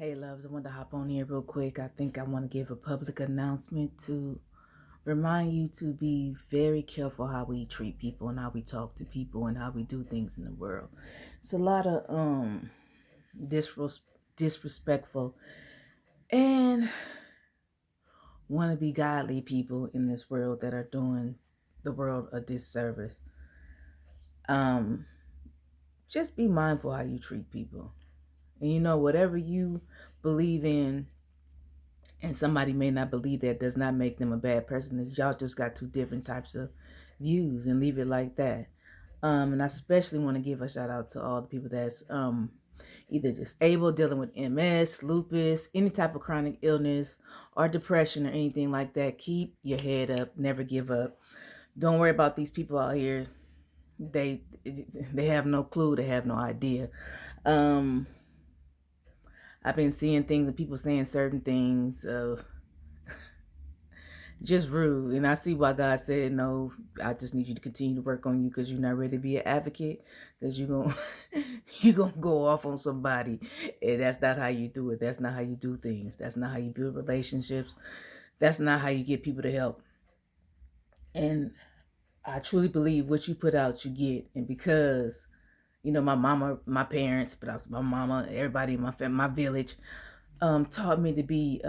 Hey loves, I want to hop on here real quick. I think I want to give a public announcement to remind you to be very careful how we treat people and how we talk to people and how we do things in the world. It's a lot of disrespectful and want to be godly people in this world that are doing the world a disservice. Um just be mindful how you treat people. And whatever you believe in, and somebody may not believe that, does not make them a bad person. Y'all just got two different types of views, and leave it like that. And I especially want to give a shout out to all the people that's either disabled, dealing with MS, lupus, any type of chronic illness or depression or anything like that. Keep your head up, never give up. Don't worry about these people out here. They have no clue, they have no idea. I've been seeing things and people saying certain things just rude. And I see why God said, no, I just need you to continue to work on you because you're not ready to be an advocate, because you're going you're gonna go off on somebody. And that's not how you do it. That's not how you do things. That's not how you build relationships. That's not how you get people to help. And I truly believe what you put out, you get. And because, my mama, my parents, but also my mama, everybody in my family, my village, taught me to be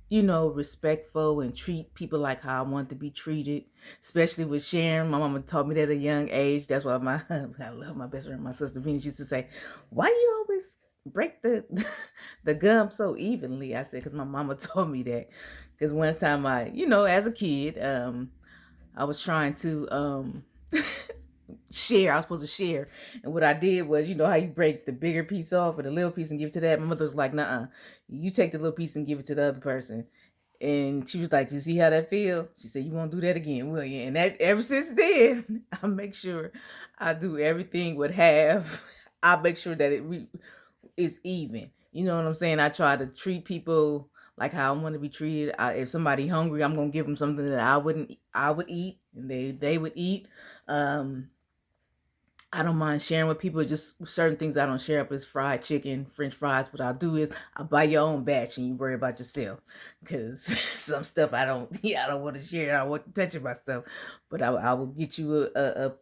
respectful and treat people like how I want to be treated, especially with sharing. My mama taught me that at a young age. That's why I love my best friend, my sister Venus, used to say, "Why you always break the the gum so evenly?" I said, "Because my mama told me that." Because one time as a kid, I was trying to share. I was supposed to share. And what I did was, how you break the bigger piece off or the little piece and give it to that. My mother was like, "Nuh-uh. You take the little piece and give it to the other person." And she was like, "You see how that feel?" She said, "You won't do that again, will you?" And that ever since then, I make sure I do everything with half. I make sure that it is even. You know what I'm saying? I try to treat people like how I want to be treated. If somebody hungry, I'm gonna give them something that I would eat, and they would eat. I don't mind sharing with people. Just certain things I don't share up is fried chicken, French fries. What I'll do is I'll buy your own batch and you worry about yourself. Because some stuff I don't, I don't want to share. I don't want to touch my stuff. But I will get you a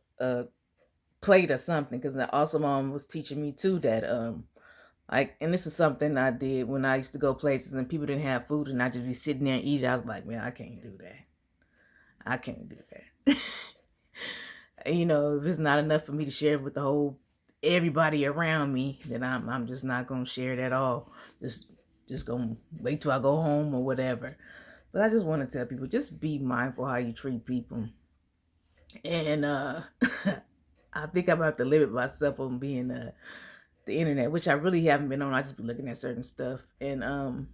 plate or something. Because also mom was teaching me too that and this is something I did when I used to go places and people didn't have food and I just be sitting there and eat it. I was like, man, I can't do that. I can't do that. If it's not enough for me to share with the whole everybody around me, then I'm just not gonna share it at all. Just gonna wait till I go home or whatever. But I just want to tell people, just be mindful how you treat people. And I think I'm gonna have to limit myself on being the internet, which I really haven't been on. I just be looking at certain stuff and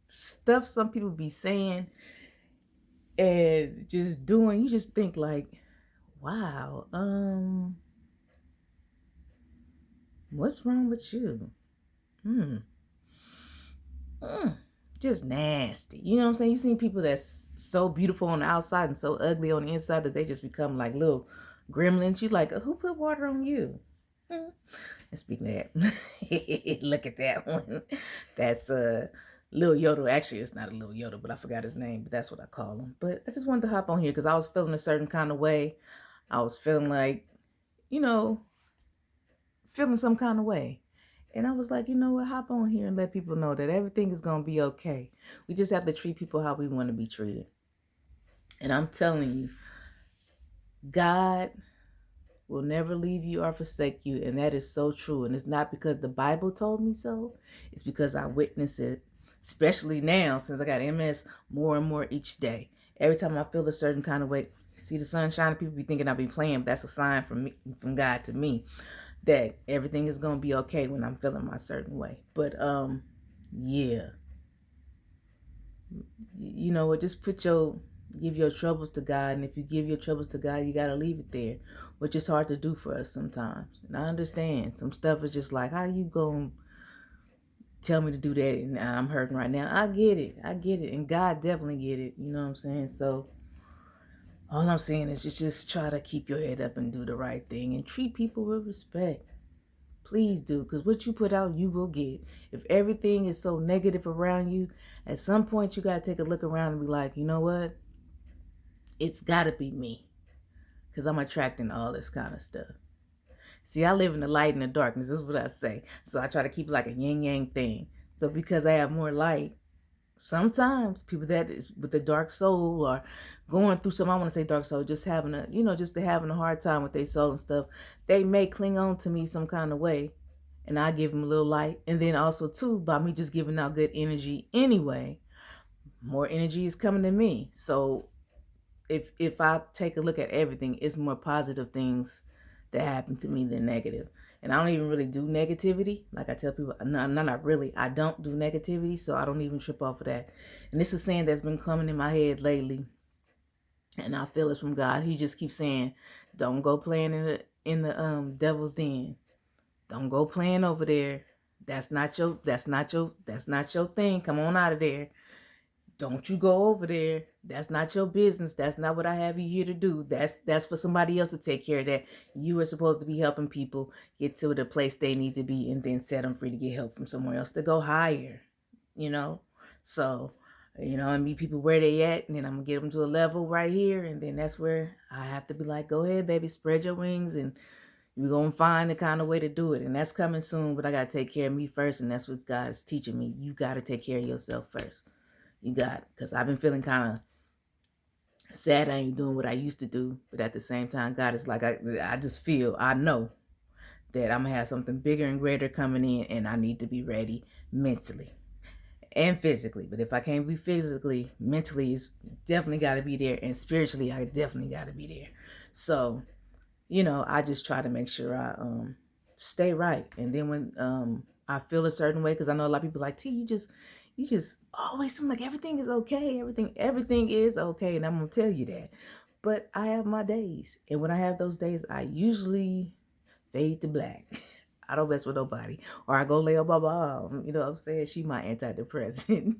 stuff some people be saying and just doing. You just think like, wow, what's wrong with you? Hmm. Just nasty. You know what I'm saying? You seen people that's so beautiful on the outside and so ugly on the inside that they just become like little gremlins. You like, who put water on you? And speaking of that, look at that one. That's Lil Yoda. Actually, it's not a Lil Yoda, but I forgot his name. But that's what I call him. But I just wanted to hop on here because I was feeling a certain kind of way. I was feeling like, you know, feeling some kind of way. And I was like, you know what, hop on here and let people know that everything is going to be okay. We just have to treat people how we want to be treated. And I'm telling you, God will never leave you or forsake you. And that is so true. And it's not because the Bible told me so. It's because I witness it, especially now since I got MS more and more each day. Every time I feel a certain kind of way, see the sun shining, people be thinking I be playing, but that's a sign from me, from God to me, that everything is going to be okay when I'm feeling my certain way. But yeah, just give your troubles to God. And if you give your troubles to God, you got to leave it there, which is hard to do for us sometimes. And I understand some stuff is just like, how you going to tell me to do that and I'm hurting right now? I get it. And God definitely get it. You know what I'm saying? So all I'm saying is just try to keep your head up and do the right thing and treat people with respect. Please do, because what you put out, you will get. If everything is so negative around you, at some point you got to take a look around and be like, you know what? It's got to be me, because I'm attracting all this kind of stuff. See, I live in the light and the darkness. This is what I say. So I try to keep like a yin yang thing. So because I have more light, sometimes people that is with the dark soul or going through some, I want to say dark soul, just having a, just they're having a hard time with their soul and stuff, they may cling on to me some kind of way, and I give them a little light. And then also too, by me just giving out good energy anyway, more energy is coming to me. So if I take a look at everything, it's more positive things that happen to me than negative. And I don't even really do negativity. Like I tell people, no, not really. I don't do negativity, so I don't even trip off of that. And this is saying that's been coming in my head lately, and I feel it's from God. He just keeps saying, "Don't go playing in the devil's den. Don't go playing over there. That's not your thing. Come on out of there. Don't you go over there. That's not your business. That's not what I have you here to do. That's for somebody else to take care of that. You are supposed to be helping people get to the place they need to be and then set them free to get help from somewhere else to go higher, So, I meet people where they at, and then I'm going to get them to a level right here. And then that's where I have to be like, go ahead, baby, spread your wings, and you're going to find the kind of way to do it. And that's coming soon, but I got to take care of me first. And that's what God is teaching me. You got to take care of yourself first. You got it. Because I've been feeling kind of sad I ain't doing what I used to do. But at the same time, God is like, I just feel, I know that I'm going to have something bigger and greater coming in. And I need to be ready mentally and physically. But if I can't be physically, mentally, it's definitely got to be there. And spiritually, I definitely got to be there. So, I just try to make sure I stay right. And then when I feel a certain way, because I know a lot of people like, T, you just always seem like everything is okay. Everything is okay. And I'm going to tell you that. But I have my days. And when I have those days, I usually fade to black. I don't mess with nobody. Or I go lay on my mom. You know what I'm saying? She my antidepressant.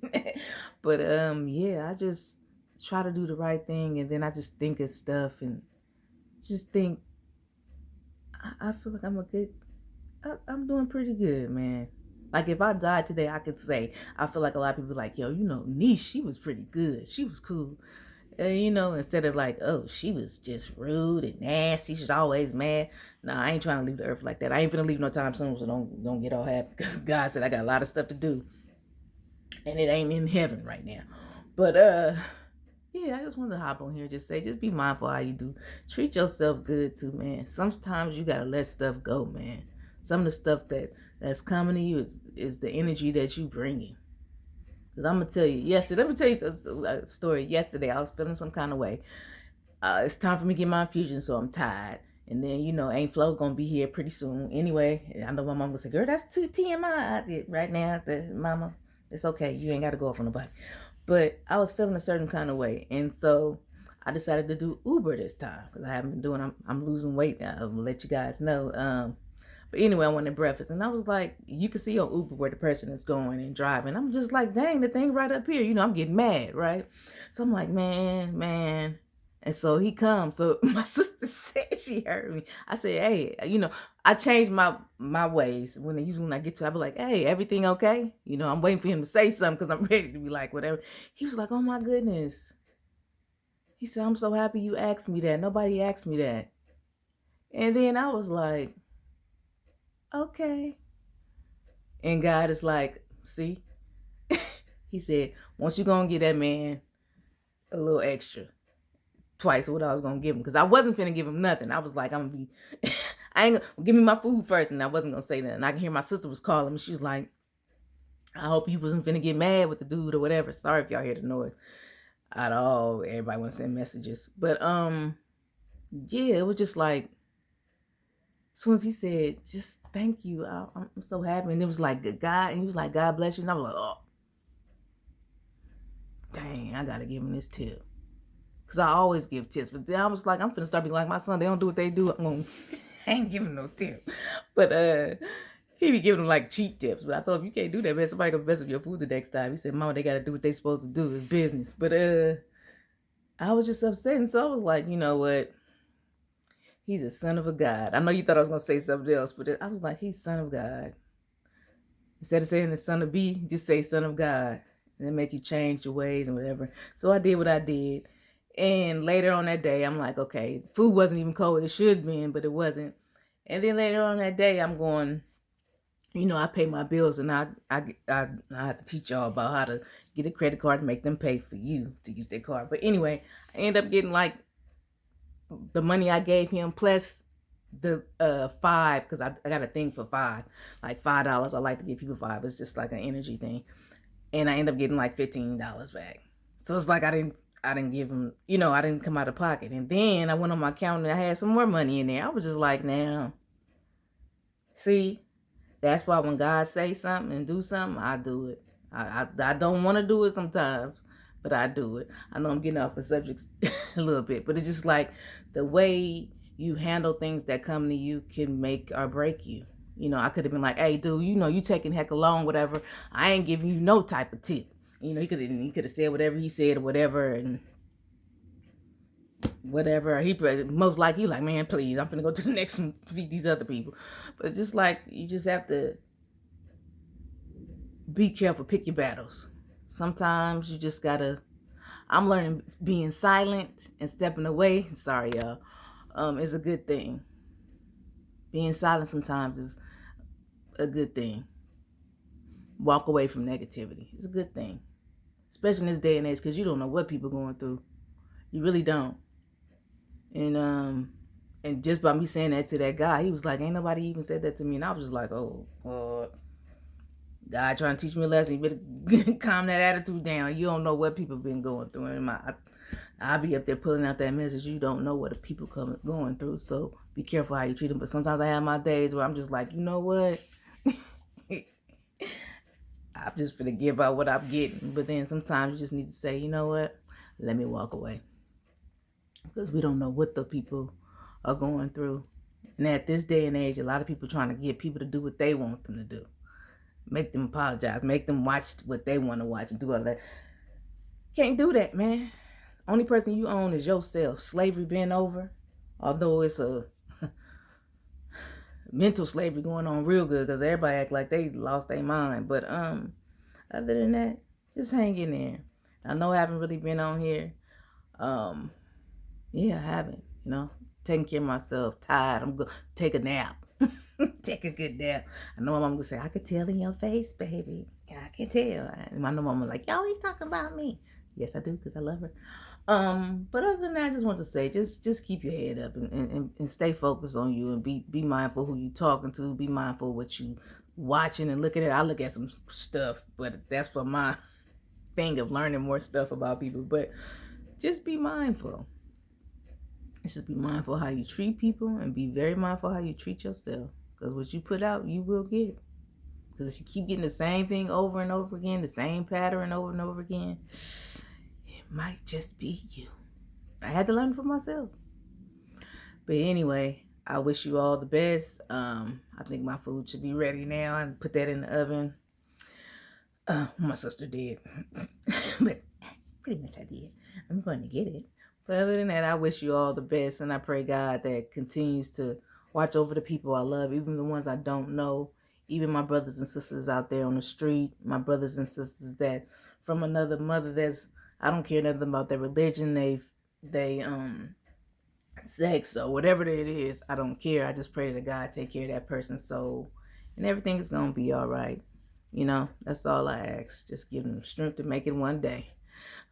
But yeah, I just try to do the right thing. And then I just think of stuff and just think, I feel like I'm doing pretty good, man. Like if I died today, I could say, I feel like a lot of people like, yo, Niche, she was pretty good. She was cool. Instead of like, oh, she was just rude and nasty. She's always mad. Nah, I ain't trying to leave the earth like that. I ain't finna leave no time soon, so don't get all happy. Because God said I got a lot of stuff to do. And it ain't in heaven right now. But yeah, I just wanted to hop on here and just be mindful how you do. Treat yourself good too, man. Sometimes you gotta let stuff go, man. Some of the stuff that's coming to you is the energy that you bringing. Because I'm gonna tell you, let me tell you a story. Yesterday, I was feeling some kind of way. It's time for me to get my infusion, so I'm tired. And then, Aunt Flo gonna be here pretty soon. Anyway, I know my mom gonna say, girl, that's too TMI right now. Mama, it's okay. You ain't gotta go off on nobody. But I was feeling a certain kind of way. And so I decided to do Uber this time. Because I haven't been doing, I'm losing weight now. I'll let you guys know. But anyway, I wanted breakfast. And I was like, you can see on Uber where the person is going and driving. I'm just like, dang, the thing right up here. I'm getting mad, right? So I'm like, man. And so he comes. So my sister said she heard me. I said, hey, I changed my ways. When I get to, I be like, hey, everything okay? I'm waiting for him to say something because I'm ready to be like, whatever. He was like, oh my goodness. He said, I'm so happy you asked me that. Nobody asked me that. And then I was like, okay. And God is like, see? He said, once you gonna get that man a little extra. Twice what I was gonna give him, because I wasn't finna give him nothing. I was like, I'm gonna be I ain't gonna give me my food first, and I wasn't gonna say that. And I can hear my sister was calling me. She was like, I hope you wasn't finna get mad with the dude or whatever. Sorry if y'all hear the noise at all. Everybody wanna send messages. But yeah, it was just like, as soon as he said, just thank you, I'm so happy. And it was like God, and he was like, God bless you. And I was like, oh dang, I gotta give him this tip. Because I always give tips. But then I was like, I'm finna start being like my son. They don't do what they do. I ain't giving no tip. But he be giving them like cheap tips. But I thought, if you can't do that, man, somebody gonna mess up your food the next time. He said, Mama, they gotta do what they supposed to do. It's business. But I was just upset. And so I was like, you know what? He's a son of a God. I know you thought I was going to say something else, but I was like, he's son of God. Instead of saying the son of B, just say son of God. And it make you change your ways and whatever. So I did what I did. And later on that day, I'm like, okay, food wasn't even cold. It should have been, but it wasn't. And then later on that day, I'm going, I pay my bills, and I have to teach y'all about how to get a credit card and make them pay for you to use their card. But anyway, I end up getting like the money I gave him plus the $5, because I got a thing for $5, like $5. I like to give people $5. It's just like an energy thing, and I end up getting like $15 back. So it's like I didn't give him, I didn't come out of pocket. And then I went on my account and I had some more money in there. I was just like, now, see, that's why when God say something and do something, I do it. I don't want to do it sometimes, but I do it. I know I'm getting off the subjects a little bit, but it's just like the way you handle things that come to you can make or break you. I could have been like, hey, dude, you taking heck long, whatever. I ain't giving you no type of tip. He could have said whatever he said or whatever, and whatever. He most likely like, man, please, I'm finna go to the next and feed these other people. But it's just like, you just have to be careful, pick your battles. Sometimes you just gotta, I'm learning being silent and stepping away. Sorry, y'all. Is a good thing. Being silent sometimes is a good thing. Walk away from negativity. It's a good thing. Especially in this day and age, because you don't know what people are going through. You really don't. And just by me saying that to that guy, he was like, ain't nobody even said that to me. And I was just like, oh, God trying to teach me a lesson. You better calm that attitude down. You don't know what people been going through. And I'll be up there pulling out that message. You don't know what the people going through. So be careful how you treat them. But sometimes I have my days where I'm just like, you know what? I'm just gonna give out what I'm getting. But then sometimes you just need to say, you know what? Let me walk away. Because we don't know what the people are going through. And at this day and age, a lot of people trying to get people to do what they want them to do. Make them apologize. Make them watch what they want to watch and do all that. Can't do that, man. Only person you own is yourself. Slavery been over. Although it's a mental slavery going on real good, because everybody act like they lost their mind. But other than that, just hang in there. I know I haven't really been on here. Yeah, I haven't. Taking care of myself. Tired. I'm gonna take a nap. Take a good nap. I know my mom gonna say, I could tell in your face, baby. I can tell. And I know mama like, yo, he's talking about me. Yes, I do, because I love her. But other than that, I just want to say, just keep your head up and stay focused on you, and be mindful who you talking to. Be mindful of what you watching and looking at. I look at some stuff, but that's for my thing of learning more stuff about people. But just be mindful. Just be mindful how you treat people, and be very mindful how you treat yourself. Because what you put out, you will get. Because if you keep getting the same thing over and over again, the same pattern over and over again, it might just be you. I had to learn for myself. But anyway, I wish you all the best. I think my food should be ready now. I put that in the oven. My sister did. But pretty much I did. I'm going to get it. But other than that, I wish you all the best. And I pray God that continues to watch over the people I love, even the ones I don't know. Even my brothers and sisters out there on the street. My brothers and sisters that from another mother I don't care nothing about their religion. They sex or whatever it is. I don't care. I just pray that God take care of that person's soul. And everything is going to be all right. That's all I ask. Just give them strength to make it one day.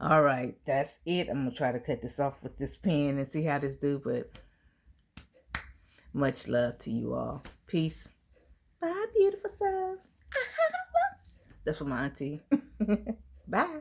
All right, that's it. I'm going to try to cut this off with this pen and see how this do, but much love to you all. Peace. Bye, beautiful selves. That's for my auntie. Bye.